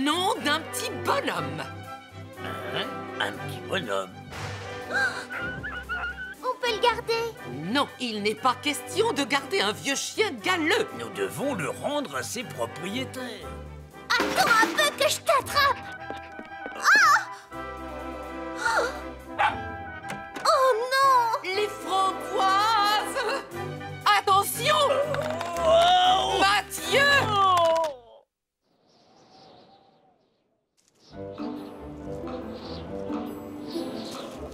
nom d'un petit bonhomme. Hein? Un petit bonhomme. On peut le garder. Non, il n'est pas question de garder un vieux chien galeux. Nous devons le rendre à ses propriétaires. Attends un peu que je t'attrape. Oh non! Les framboises! Attention! Oh! Mathieu!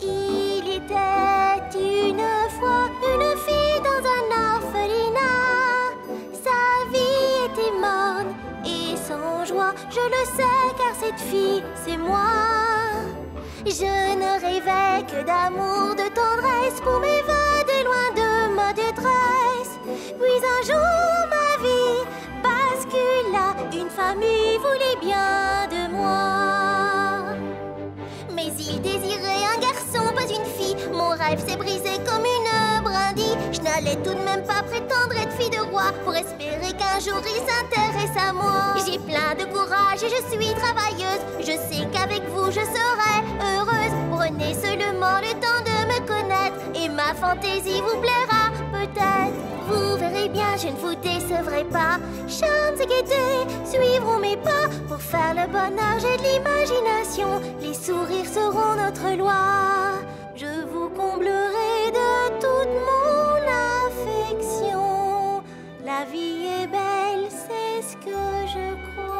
Il était une fois une fille dans un orphelinat. Sa vie était morne et sans joie. Je le sais car cette fille, c'est moi. Je ne rêvais que d'amour, de tendresse pour m'évader loin de ma détresse. Puis un jour ma vie bascula, une famille voulait bien de moi. Mais il désirait un garçon, pas une fille. Mon rêve s'est brisé comme une brindille. Je n'allais tout de même pas prétendre être fille de roi pour espérer qu'un jour il s'intéresse à moi. J'ai plein de courage et je suis travailleuse. Je sais qu'avec vous je serai heureuse. Prenez seulement le temps de me connaître et ma fantaisie vous plaira peut-être. Vous verrez bien, je ne vous décevrai pas. Charmes et gaieté suivront mes pas. Pour faire le bonheur, j'ai de l'imagination. Les sourires seront notre loi. Je vous comblerai de toute mon affection. La vie est belle, c'est ce que je crois.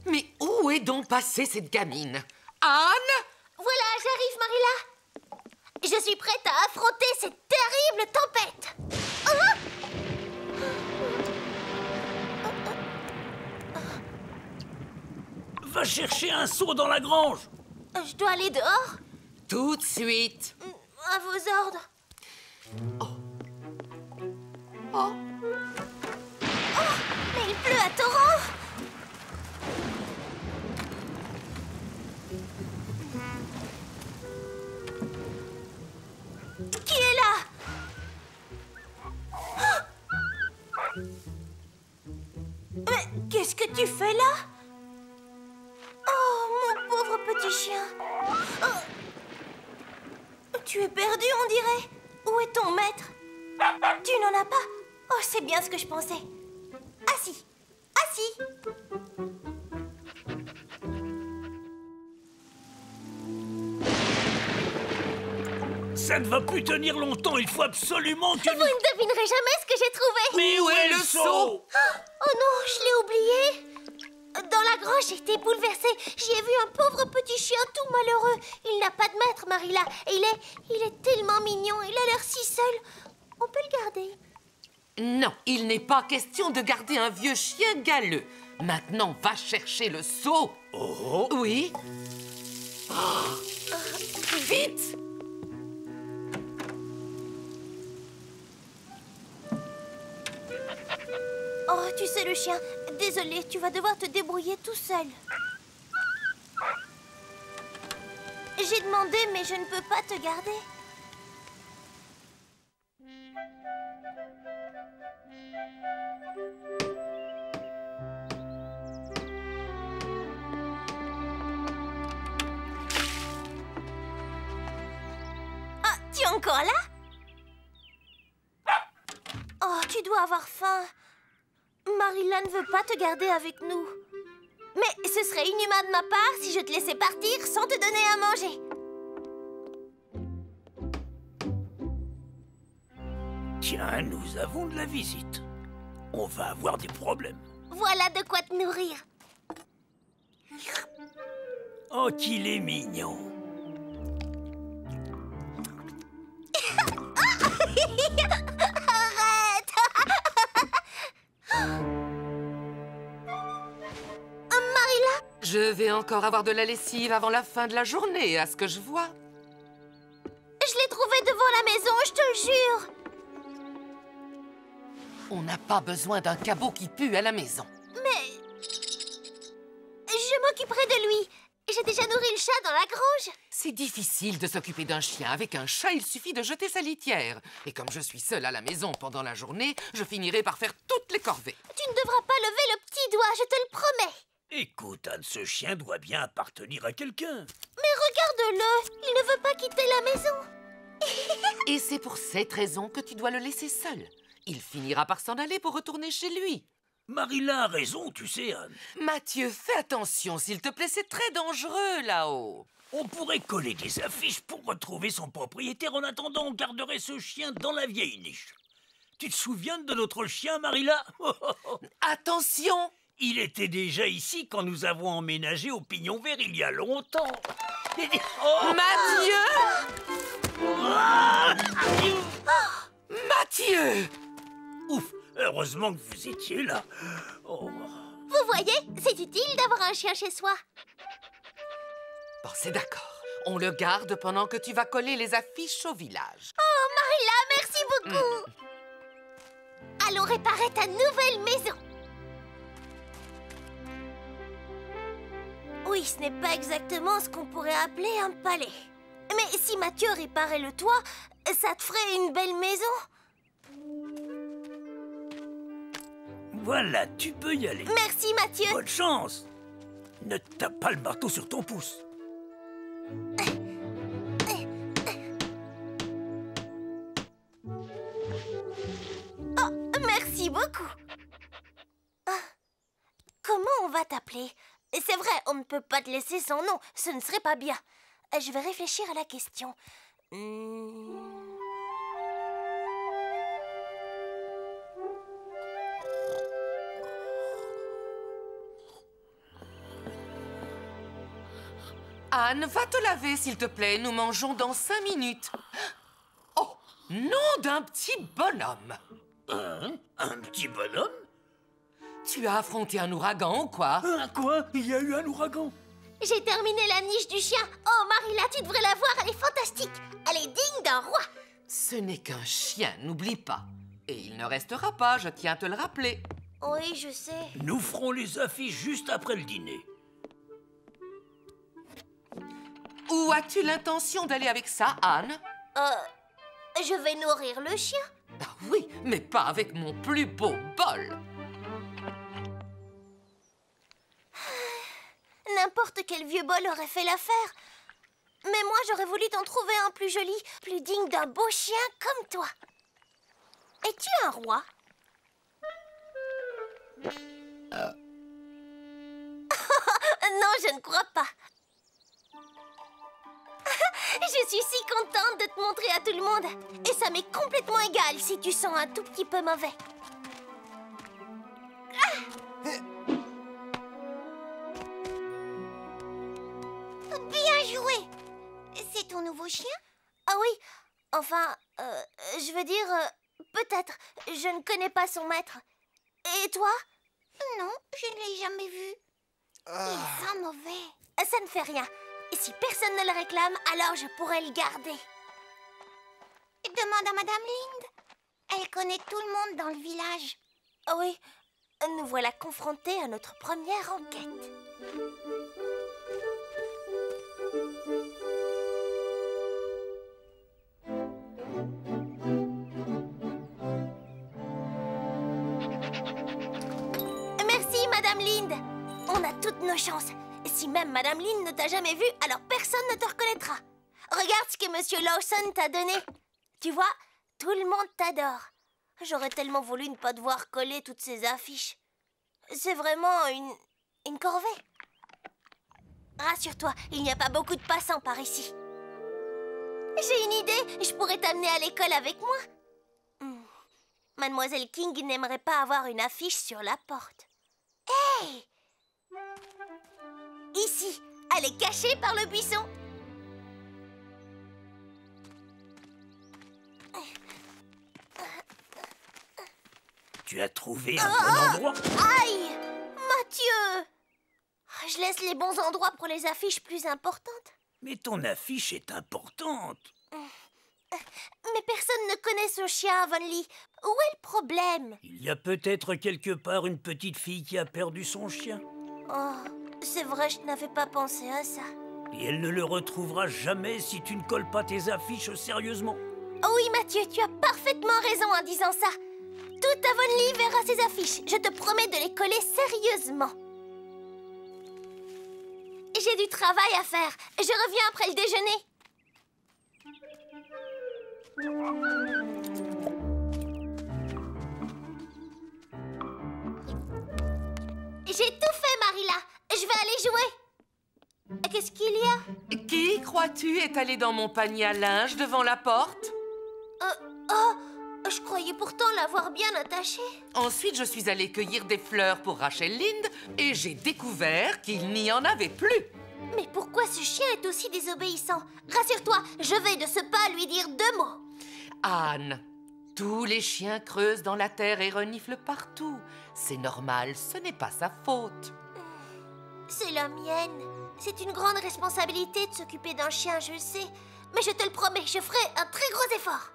Mais où est donc passée cette gamine? Anne? Voilà, j'arrive, Marilla. Je suis prête à affronter cette terrible tempête. Va chercher un seau dans la grange. Je dois aller dehors. Tout de suite. À vos ordres. Oh, Mais il pleut à torrent. Qui est là? Mais qu'est-ce que tu fais là? Oh, mon pauvre petit chien. Oh. Tu es perdu, on dirait. Où est ton maître? Tu n'en as pas? Oh, c'est bien ce que je pensais. Assis. Assis. Ça ne va plus tenir longtemps. Il faut absolument que Vous ne devinerez jamais ce que j'ai trouvé. Mais où est le seau? Oh non, je l'ai oublié. Dans la grange, j'ai été bouleversée. J'y ai vu un pauvre petit chien tout malheureux. Il n'a pas de maître, Marilla. Et il est tellement mignon. Il a l'air si seul. On peut le garder. non, il n'est pas question de garder un vieux chien galeux. Maintenant, va chercher le seau. Oh! Oui? Vite! Oh, tu sais, le chien. Désolé, tu vas devoir te débrouiller tout seul. J'ai demandé, mais je ne peux pas te garder. Ah, tu es encore là? Oh, tu dois avoir faim. Marilla ne veut pas te garder avec nous. Mais ce serait inhumain de ma part si je te laissais partir sans te donner à manger. Tiens, nous avons de la visite. On va avoir des problèmes. Voilà de quoi te nourrir. Oh, qu'il est mignon. Arrête! Marilla, Je vais encore avoir de la lessive avant la fin de la journée, à ce que je vois. je l'ai trouvé devant la maison, je te le jure. On n'a pas besoin d'un cabot qui pue à la maison. m'occuperai de lui. J'ai déjà nourri le chat dans la grange. C'est difficile de s'occuper d'un chien. Avec un chat, il suffit de jeter sa litière. Et comme je suis seule à la maison pendant la journée, je finirai par faire toutes les corvées. Tu ne devras pas lever le petit doigt, je te le promets. Écoute, Anne, ce chien doit bien appartenir à quelqu'un. Mais regarde-le, il ne veut pas quitter la maison. Et c'est pour cette raison que tu dois le laisser seul. Il finira par s'en aller pour retourner chez lui. Marilla a raison, tu sais, Anne. Mathieu, fais attention, s'il te plaît, c'est très dangereux là-haut. On pourrait coller des affiches pour retrouver son propriétaire. En attendant, on garderait ce chien dans la vieille niche. Tu te souviens de notre chien, Marilla? Attention! Il était déjà ici quand nous avons emménagé au Pignon Vert il y a longtemps. Oh! Mathieu! Mathieu! Ouf! Heureusement que vous étiez là. Oh. Vous voyez, c'est utile d'avoir un chien chez soi. Bon, c'est d'accord. On le garde pendant que tu vas coller les affiches au village. Oh, Marilla, merci beaucoup. Allons réparer ta nouvelle maison. Oui, ce n'est pas exactement ce qu'on pourrait appeler un palais. Mais si Mathieu réparait le toit, ça te ferait une belle maison. Voilà, tu peux y aller. Merci, Mathieu. Bonne chance. Ne tape pas le marteau sur ton pouce. Oh, merci beaucoup. Comment on va t'appeler? C'est vrai, on ne peut pas te laisser sans nom. Ce ne serait pas bien. Je vais réfléchir à la question. Anne, va te laver, s'il te plaît. Nous mangeons dans 5 minutes. Oh, nom d'un petit bonhomme. Un petit bonhomme? Tu as affronté un ouragan ou quoi? Quoi? Il y a eu un ouragan? J'ai terminé la niche du chien. Oh, Marilla, tu devrais la voir, elle est fantastique. Elle est digne d'un roi. Ce n'est qu'un chien, n'oublie pas. Et il ne restera pas, je tiens à te le rappeler. Oui, je sais. Nous ferons les affiches juste après le dîner. Où as-tu l'intention d'aller avec ça, Anne? Je vais nourrir le chien. Ah oui, mais pas avec mon plus beau bol. N'importe quel vieux bol aurait fait l'affaire. Mais moi, j'aurais voulu t'en trouver un plus joli, plus digne d'un beau chien comme toi. Es-tu un roi? Non, je ne crois pas. Je suis si contente de te montrer à tout le monde. Et ça m'est complètement égal si tu sens un tout petit peu mauvais. Bien joué. C'est ton nouveau chien? Ah oui. Enfin, je veux dire, peut-être. Je ne connais pas son maître. Et toi? Non, je ne l'ai jamais vu. Il sent mauvais. Ça ne fait rien. Et si personne ne le réclame, alors je pourrais le garder. Demande à Madame Linde. Elle connaît tout le monde dans le village. Ah oui, nous voilà confrontés à notre première enquête. Merci, Madame Linde. On a toutes nos chances. Si même Madame Linde ne t'a jamais vu, alors personne ne te reconnaîtra. Regarde ce que Monsieur Lawson t'a donné. Tu vois, tout le monde t'adore. J'aurais tellement voulu ne pas devoir coller toutes ces affiches. C'est vraiment une corvée. Rassure-toi, il n'y a pas beaucoup de passants par ici. J'ai une idée, je pourrais t'amener à l'école avec moi. Mademoiselle King n'aimerait pas avoir une affiche sur la porte. Hey! Ici, elle est cachée par le buisson. Tu as trouvé un bon endroit? Aïe! Mathieu! Je laisse les bons endroits pour les affiches plus importantes. Mais ton affiche est importante. Mais personne ne connaît ce chien, Avonlea. Où est le problème? Il y a peut-être quelque part une petite fille qui a perdu son chien. Oh, C'est vrai, je n'avais pas pensé à ça. Et elle ne le retrouvera jamais si tu ne colles pas tes affiches sérieusement. Oui, Mathieu, tu as parfaitement raison en disant ça. Toute Avonlea verra ces affiches. Je te promets de les coller sérieusement. J'ai du travail à faire. Je reviens après le déjeuner. J'ai tout fait, Marilla. Je vais aller jouer. Qu'est-ce qu'il y a? Qui, crois-tu, est allé dans mon panier à linge devant la porte? Je croyais pourtant l'avoir bien attaché. Ensuite, je suis allée cueillir des fleurs pour Rachel Lynde et j'ai découvert qu'il n'y en avait plus. Mais pourquoi ce chien est aussi désobéissant? Rassure-toi, je vais de ce pas lui dire 2 mots. Anne, tous les chiens creusent dans la terre et reniflent partout. C'est normal, ce n'est pas sa faute. C'est la mienne. C'est une grande responsabilité de s'occuper d'un chien, je le sais. Mais je te le promets, je ferai un très gros effort.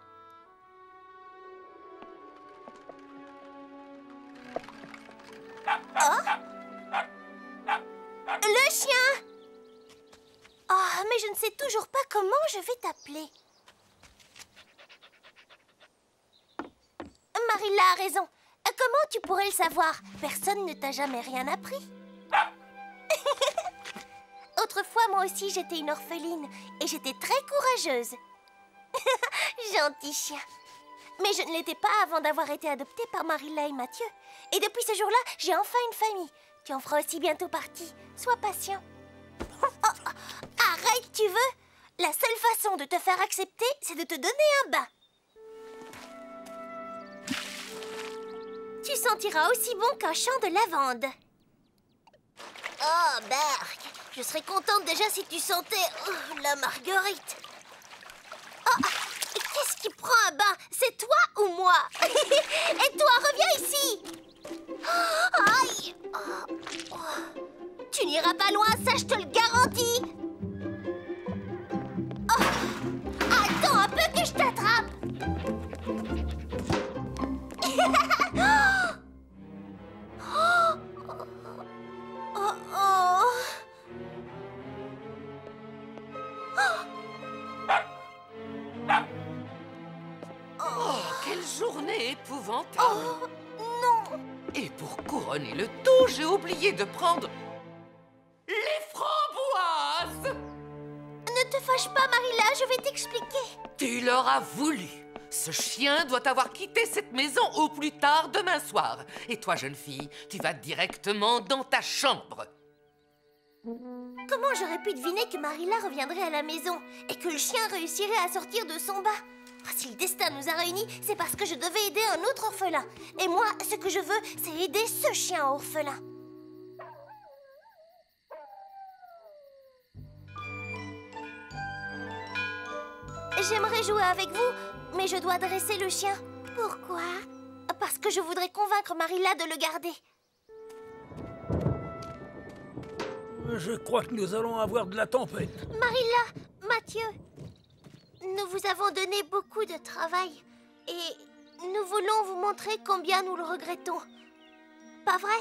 Oh? Le chien! Oh, mais je ne sais toujours pas comment je vais t'appeler. Marilla a raison. Comment tu pourrais le savoir? Personne ne t'a jamais rien appris. Autrefois, moi aussi, j'étais une orpheline et j'étais très courageuse. Gentil chien. Mais je ne l'étais pas avant d'avoir été adoptée par Marilla et Mathieu. Et depuis ce jour-là, j'ai enfin une famille. Tu en feras aussi bientôt partie. Sois patient. Oh, arrête, tu veux? La seule façon de te faire accepter, c'est de te donner un bain. Tu sentiras aussi bon qu'un champ de lavande. Oh, Berk, je serais contente déjà si tu sentais la marguerite. Oh, qu'est-ce qui prend un bain? C'est toi ou moi? Et toi, reviens ici. Aïe. Tu n'iras pas loin, ça je te le garantis. Oh, attends un peu que je t'attrape. Oh, quelle journée épouvantable! Oh, non! Et pour couronner le tout, j'ai oublié de prendre les framboises! Ne te fâche pas, Marilla, je vais t'expliquer. Tu l'auras voulu. Ce chien doit avoir quitté cette maison au plus tard demain soir. Et toi, jeune fille, tu vas directement dans ta chambre. Comment j'aurais pu deviner que Marilla reviendrait à la maison et que le chien réussirait à sortir de son bas? Si le destin nous a réunis, c'est parce que je devais aider un autre orphelin. Et moi, ce que je veux, c'est aider ce chien orphelin. J'aimerais jouer avec vous, mais je dois dresser le chien. Pourquoi? Parce que je voudrais convaincre Marilla de le garder. Je crois que nous allons avoir de la tempête. Marilla, Mathieu, nous vous avons donné beaucoup de travail et nous voulons vous montrer combien nous le regrettons. Pas vrai?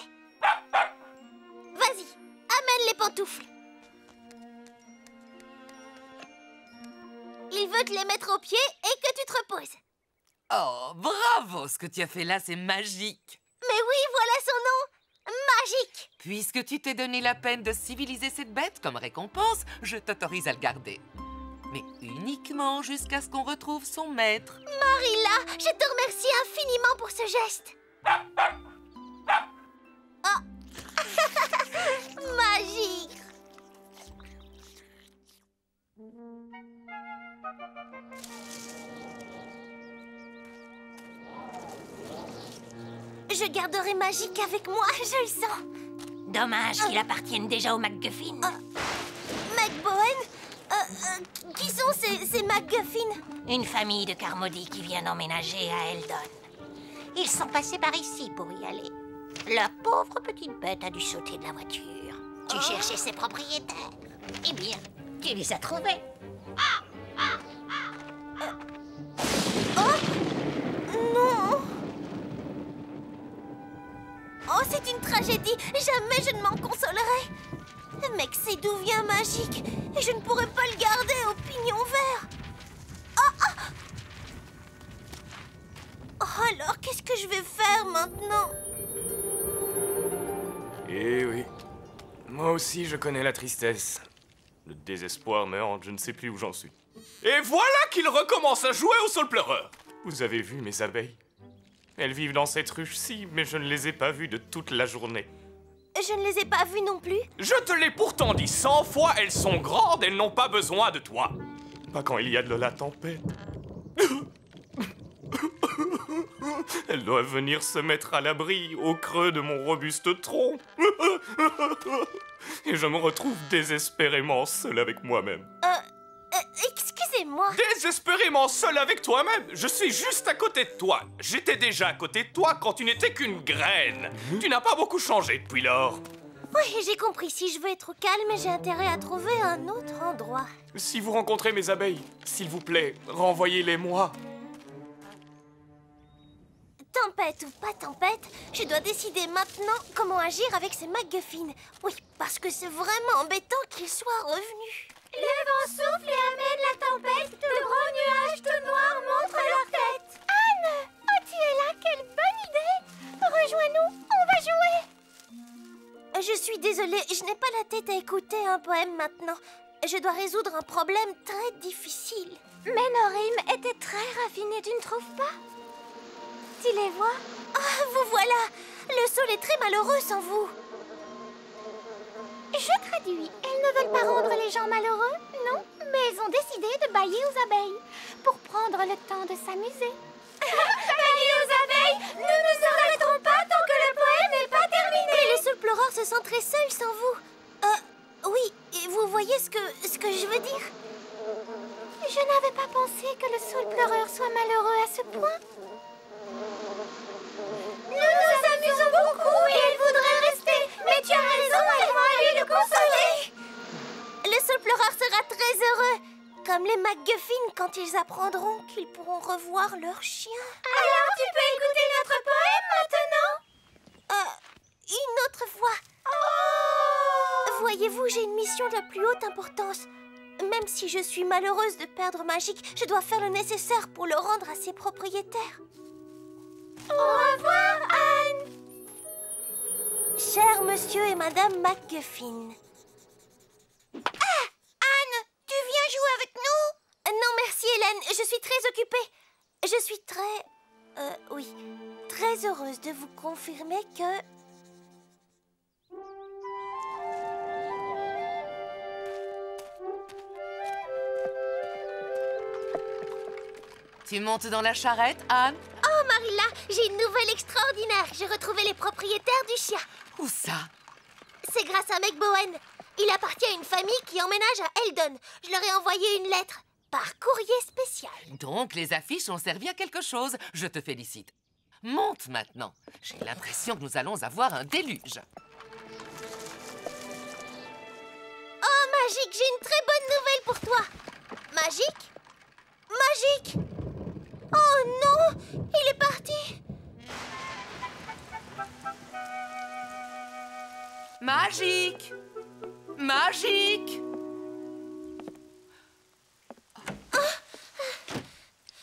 Vas-y, amène les pantoufles. Il veut te les mettre aux pieds et que tu te reposes. Oh, bravo! Ce que tu as fait là, c'est magique. Mais oui, voilà son nom. Magique. Puisque tu t'es donné la peine de civiliser cette bête comme récompense, je t'autorise à le garder. Mais uniquement jusqu'à ce qu'on retrouve son maître. Marilla, je te remercie infiniment pour ce geste. Oh. Magique. Je garderai Magique avec moi, je le sens. Dommage qu'il appartienne déjà au MacGuffin. McBowen, qui sont ces MacGuffin? Une famille de Carmody qui vient d'emménager à Eldon. Ils sont passés par ici pour y aller. La pauvre petite bête a dû sauter de la voiture. Tu cherchais ses propriétaires. Eh bien, tu les as trouvés. Non. Oh, c'est une tragédie. Jamais je ne m'en consolerai. Mais que c'est d'où vient Magique? Et je ne pourrais pas le garder au pignon vert. Oh, alors, qu'est-ce que je vais faire maintenant? Eh oui, moi aussi je connais la tristesse. Le désespoir me hante, je ne sais plus où j'en suis. Et voilà qu'il recommence à jouer au saule pleureur. Vous avez vu mes abeilles? Elles vivent dans cette ruche-ci, mais je ne les ai pas vues de toute la journée. Je ne les ai pas vus non plus. Je te l'ai pourtant dit 100 fois, elles sont grandes, elles n'ont pas besoin de toi. Pas quand il y a de la tempête. Elles doivent venir se mettre à l'abri au creux de mon robuste tronc. Et je me retrouve désespérément seul avec moi-même. Excusez-moi. Désespérément seul avec toi-même? Je suis juste à côté de toi. J'étais déjà à côté de toi quand tu n'étais qu'une graine. Tu n'as pas beaucoup changé depuis lors. Oui, j'ai compris. Si je veux être calme, j'ai intérêt à trouver un autre endroit. Si vous rencontrez mes abeilles, s'il vous plaît, renvoyez-les-moi. Tempête ou pas tempête, je dois décider maintenant comment agir avec ces MacGuffins. Oui, parce que c'est vraiment embêtant qu'ils soient revenus. Le vent souffle et amène la tempête. De gros nuages tout noirs montrent leur tête. Anne! Oh, tu es là, quelle bonne idée! Rejoins-nous, on va jouer! Je suis désolée, je n'ai pas la tête à écouter un poème maintenant. Je dois résoudre un problème très difficile. Mais nos rimes étaient très raffinées, tu ne trouves pas? Tu les vois? Ah, vous voilà! Le saule est très malheureux sans vous. Je traduis. Elles ne veulent pas rendre les gens malheureux, non? Mais elles ont décidé de bailler aux abeilles pour prendre le temps de s'amuser. Bailler aux abeilles? Nous ne nous arrêterons pas tant que le poème n'est pas terminé. Mais le saule pleureur se sent très seul sans vous. Oui, et vous voyez ce que je veux dire? Je n'avais pas pensé que le saule pleureur soit malheureux à ce point. Nous nous amusons beaucoup et elle voudrait rester. Mais tu as raison, elles vont aller le consoler. Le saule pleureur sera très heureux. Comme les MacGuffins quand ils apprendront qu'ils pourront revoir leur chien. Alors tu peux écouter notre poème maintenant? Une autre fois. Oh! Voyez-vous, j'ai une mission de la plus haute importance. Même si je suis malheureuse de perdre Magique, je dois faire le nécessaire pour le rendre à ses propriétaires. Au revoir, Anne! Cher monsieur et madame MacGuffin. Ah! Anne, tu viens jouer avec nous? Non, merci, Hélène. Je suis très occupée. Je suis très heureuse de vous confirmer que... Tu montes dans la charrette, Anne? Oh, Marilla, j'ai une nouvelle extraordinaire. J'ai retrouvé les propriétaires du chien. Où ça? C'est grâce à McBowen. Il appartient à une famille qui emménage à Eldon. Je leur ai envoyé une lettre par courrier spécial. Donc, les affiches ont servi à quelque chose. Je te félicite. Monte maintenant. J'ai l'impression que nous allons avoir un déluge. Oh, Magique, j'ai une très bonne nouvelle pour toi. Magique? Magique? Oh non, il est parti. Magique! Magique!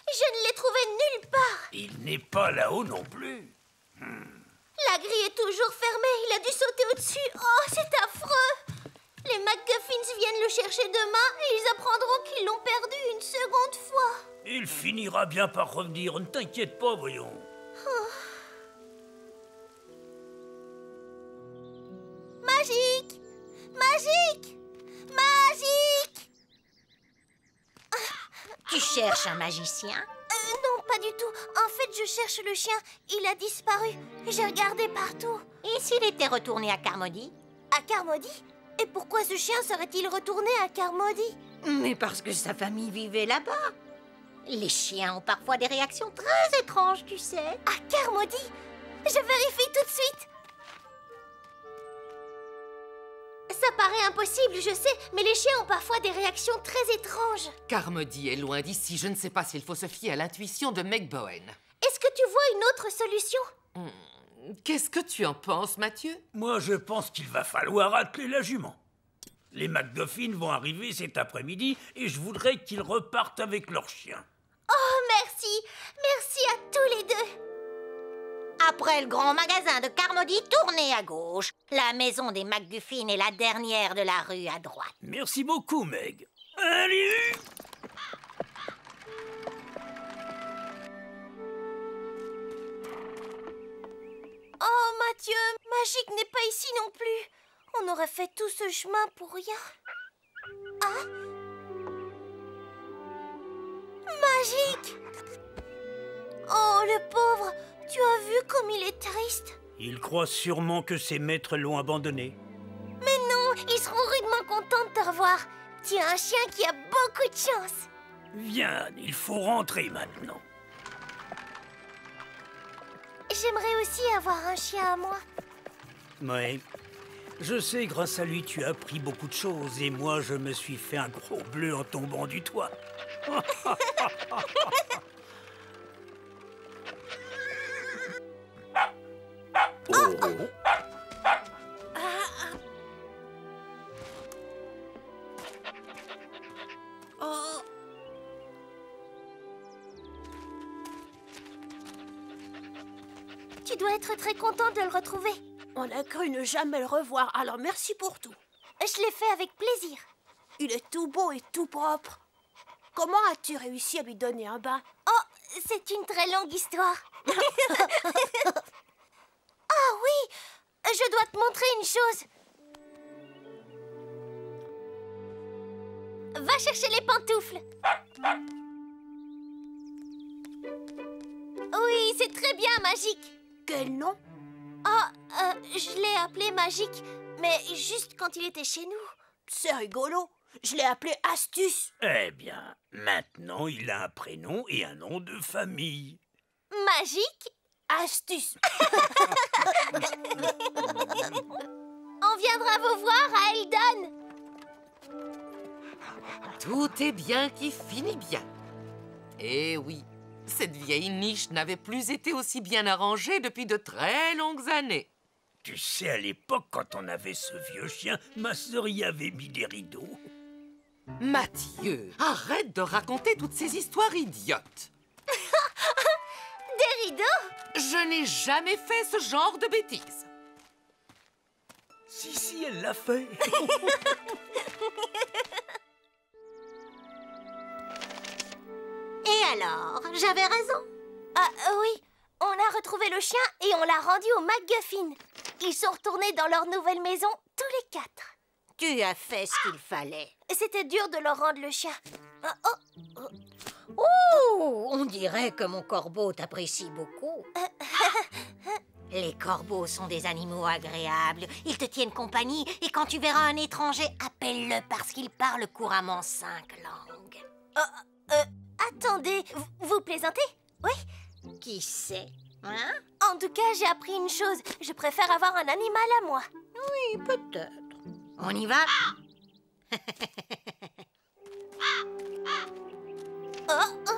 Je ne l'ai trouvé nulle part. Il n'est pas là-haut non plus. La grille est toujours fermée. Il a dû sauter au-dessus. Oh, c'est affreux. Les MacGuffins viennent le chercher demain et ils apprendront qu'ils l'ont perdu une seconde fois. Il finira bien par revenir, ne t'inquiète pas, voyons. Magique! Magique! Magique! Tu cherches un magicien? Non, pas du tout. En fait, je cherche le chien. Il a disparu. J'ai regardé partout. Et s'il était retourné à Carmody? À Carmody? Et pourquoi ce chien serait-il retourné à Carmody? Mais parce que sa famille vivait là-bas. Les chiens ont parfois des réactions très étranges, tu sais. À Carmody? Je vérifie tout de suite. Ça paraît impossible, je sais, mais les chiens ont parfois des réactions très étranges. Carmody est loin d'ici. Je ne sais pas s'il faut se fier à l'intuition de McBowen. Est-ce que tu vois une autre solution? Qu'est-ce que tu en penses, Mathieu? Moi, je pense qu'il va falloir atteler la jument. Les MacGuffin vont arriver cet après-midi et je voudrais qu'ils repartent avec leur chien. Oh, merci. Merci à tous les deux. Après le grand magasin de Carmody, tournez à gauche. La maison des MacGuffin est la dernière de la rue à droite. Merci beaucoup, Meg. Allez! Oh, Mathieu, Magique n'est pas ici non plus. On aurait fait tout ce chemin pour rien. Ah? Magique! Oh, le pauvre! Tu as vu comme il est triste? Il croit sûrement que ses maîtres l'ont abandonné. Mais non, ils seront rudement contents de te revoir. Tu as un chien qui a beaucoup de chance. Viens, il faut rentrer maintenant. J'aimerais aussi avoir un chien à moi. Ouais. Je sais, grâce à lui, tu as appris beaucoup de choses. Et moi, je me suis fait un gros bleu en tombant du toit. Oh. Oh. Tu dois être très content de le retrouver. On a cru ne jamais le revoir, alors merci pour tout. Je l'ai fait avec plaisir. Il est tout beau et tout propre. Comment as-tu réussi à lui donner un bain? Oh, c'est une très longue histoire. Ah oui, je dois te montrer une chose. Va chercher les pantoufles. Oui, c'est très bien, Magique. Quel nom? Oh, je l'ai appelé Magique, mais juste quand il était chez nous. C'est rigolo. Je l'ai appelé Astuce. Eh bien, maintenant, il a un prénom et un nom de famille. Magique? Astuce. On viendra vous voir à Eldon. Tout est bien qui finit bien. Eh oui, cette vieille niche n'avait plus été aussi bien arrangée depuis de très longues années. Tu sais, à l'époque, quand on avait ce vieux chien, ma sœur y avait mis des rideaux. Mathieu, arrête de raconter toutes ces histoires idiotes. Des rideaux? Je n'ai jamais fait ce genre de bêtises. Si, elle l'a fait. Et alors, j'avais raison. Ah oui, on a retrouvé le chien et on l'a rendu aux MacGuffin. Ils sont retournés dans leur nouvelle maison, tous les 4. Tu as fait ce qu'il fallait. C'était dur de leur rendre le chien. Oh, on dirait que mon corbeau t'apprécie beaucoup. Les corbeaux sont des animaux agréables. Ils te tiennent compagnie et quand tu verras un étranger, appelle-le parce qu'il parle couramment 5 langues. Attendez, vous plaisantez? Oui? Qui sait, hein? En tout cas, j'ai appris une chose. Je préfère avoir un animal à moi. Oui, peut-être. On y va? Oh,